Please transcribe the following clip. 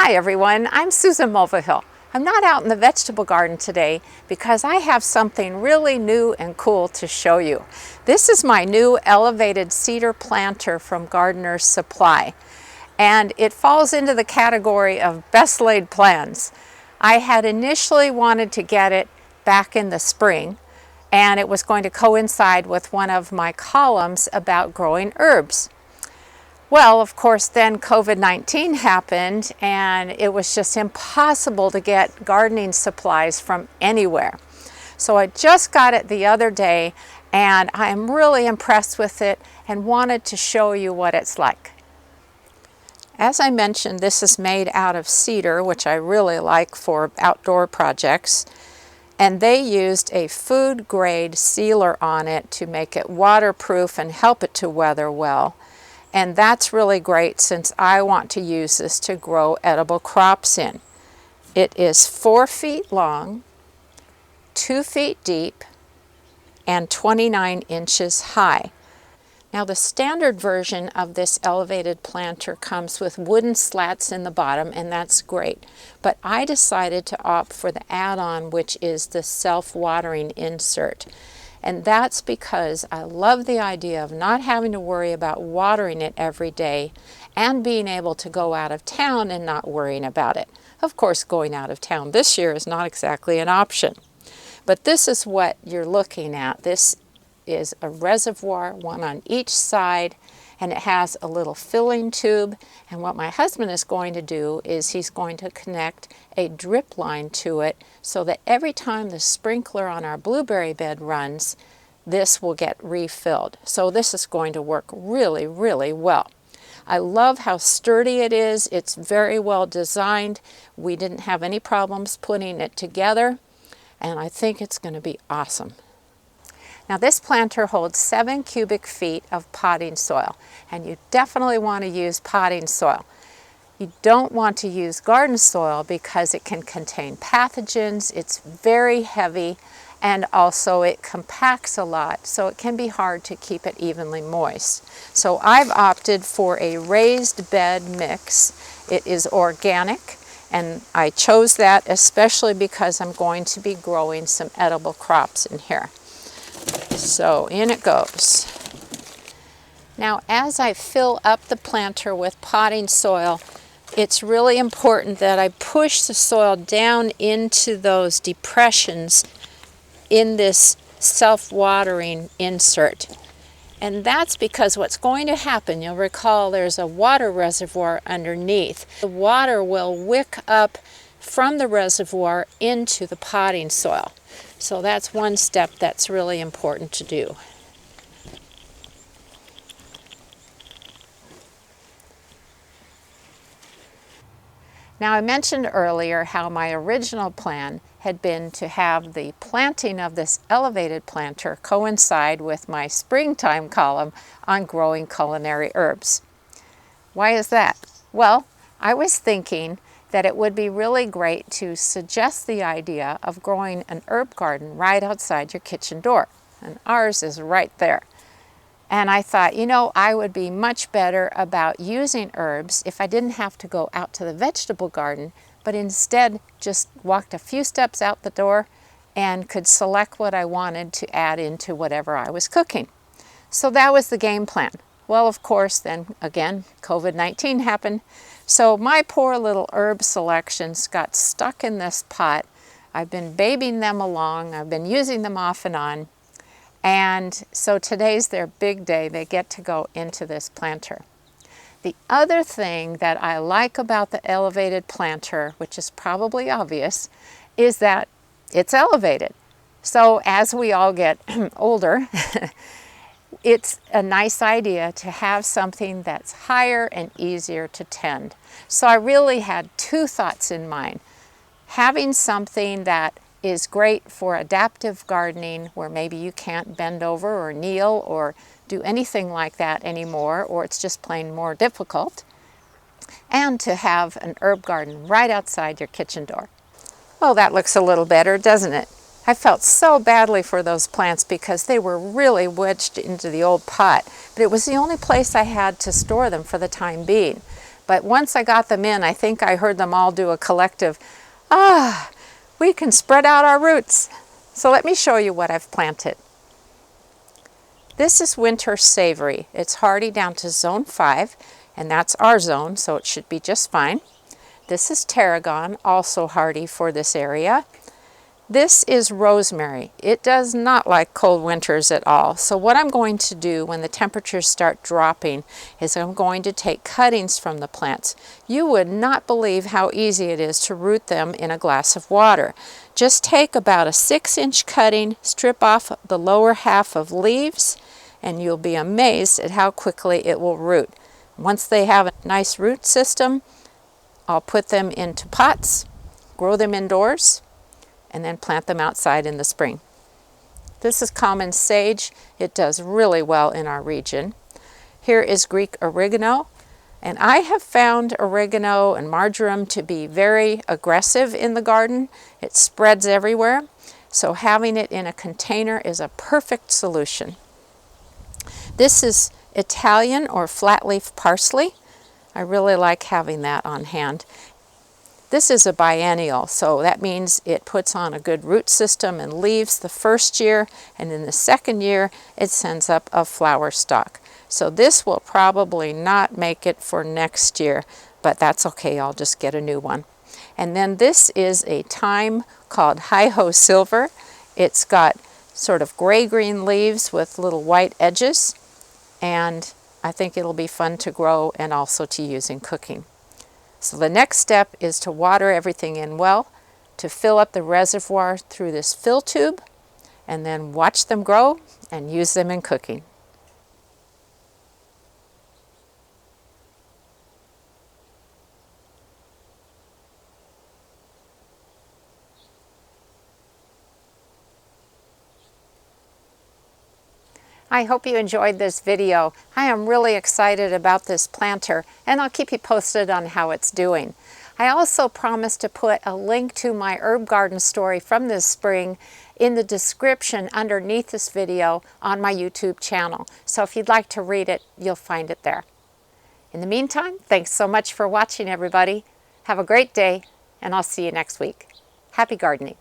Hi everyone, I'm Susan Mulvihill. I'm not out in the vegetable garden today because I have something really new and cool to show you. This is my new elevated cedar planter from Gardener's Supply, and it falls into the category of best laid plans. I had initially wanted to get it back in the spring, and it was going to coincide with one of my columns about growing herbs. Well, of course, then COVID-19 happened and it was just impossible to get gardening supplies from anywhere. So I just got it the other day and I am really impressed with it and wanted to show you what it's like. As I mentioned, this is made out of cedar, which I really like for outdoor projects. And they used a food grade sealer on it to make it waterproof and help it to weather well. And that's really great since I want to use this to grow edible crops in. It is 4 feet long, 2 feet deep, and 29 inches high. Now the standard version of this elevated planter comes with wooden slats in the bottom, and that's great. But I decided to opt for the add-on, which is the self-watering insert. And that's because I love the idea of not having to worry about watering it every day and being able to go out of town and not worrying about it. Of course, going out of town this year is not exactly an option. But this is what you're looking at. This is a reservoir, one on each side, and it has a little filling tube. And what my husband is going to do is he's going to connect a drip line to it so that every time the sprinkler on our blueberry bed runs, this will get refilled. So this is going to work really, really well. I love how sturdy it is. It's very well designed. We didn't have any problems putting it together, and I think it's going to be awesome. Now this planter holds 7 cubic feet of potting soil, and you definitely want to use potting soil. You don't want to use garden soil because it can contain pathogens, it's very heavy, and also it compacts a lot, so it can be hard to keep it evenly moist. So I've opted for a raised bed mix. It is organic, and I chose that especially because I'm going to be growing some edible crops in here. So in it goes. Now as I fill up the planter with potting soil, it's really important that I push the soil down into those depressions in this self-watering insert. And that's because what's going to happen, you'll recall there's a water reservoir underneath. The water will wick up from the reservoir into the potting soil. So that's one step that's really important to do. Now I mentioned earlier how my original plan had been to have the planting of this elevated planter coincide with my springtime column on growing culinary herbs. Why is that? Well, I was thinking that it would be really great to suggest the idea of growing an herb garden right outside your kitchen door. And ours is right there. And I thought, you know, I would be much better about using herbs if I didn't have to go out to the vegetable garden, but instead just walked a few steps out the door and could select what I wanted to add into whatever I was cooking. So that was the game plan. Well, of course, then again, COVID-19 happened. So my poor little herb selections got stuck in this pot. I've been babying them along. I've been using them off and on. And so today's their big day. They get to go into this planter. The other thing that I like about the elevated planter, which is probably obvious, is that it's elevated. So as we all get older, it's a nice idea to have something that's higher and easier to tend. So I really had two thoughts in mind. Having something that is great for adaptive gardening where maybe you can't bend over or kneel or do anything like that anymore, or it's just plain more difficult, and to have an herb garden right outside your kitchen door. Well, that looks a little better, doesn't it? I felt so badly for those plants because they were really wedged into the old pot, but it was the only place I had to store them for the time being. But once I got them in, I think I heard them all do a collective, we can spread out our roots. So let me show you what I've planted. This is winter savory. It's hardy down to zone 5, and that's our zone, so it should be just fine. This is tarragon, also hardy for this area. This is rosemary. It does not like cold winters at all. So what I'm going to do when the temperatures start dropping is I'm going to take cuttings from the plants. You would not believe how easy it is to root them in a glass of water. Just take about a 6-inch cutting, strip off the lower half of leaves, and you'll be amazed at how quickly it will root. Once they have a nice root system, I'll put them into pots, grow them indoors, and then plant them outside in the spring. This is common sage. It does really well in our region. Here is Greek oregano, and I have found oregano and marjoram to be very aggressive in the garden. It spreads everywhere, so having it in a container is a perfect solution. This is Italian or flat leaf parsley. I really like having that on hand. This is a biennial, so that means it puts on a good root system and leaves the first year, and in the second year it sends up a flower stalk. So this will probably not make it for next year, but that's okay, I'll just get a new one. And then this is a thyme called Hi-Ho Silver. It's got sort of gray-green leaves with little white edges, and I think it'll be fun to grow and also to use in cooking. So the next step is to water everything in well, to fill up the reservoir through this fill tube, and then watch them grow and use them in cooking. I hope you enjoyed this video. I am really excited about this planter, and I'll keep you posted on how it's doing. I also promised to put a link to my herb garden story from this spring in the description underneath this video on my YouTube channel. So if you'd like to read it, you'll find it there. In the meantime, thanks so much for watching, everybody. Have a great day, and I'll see you next week. Happy gardening.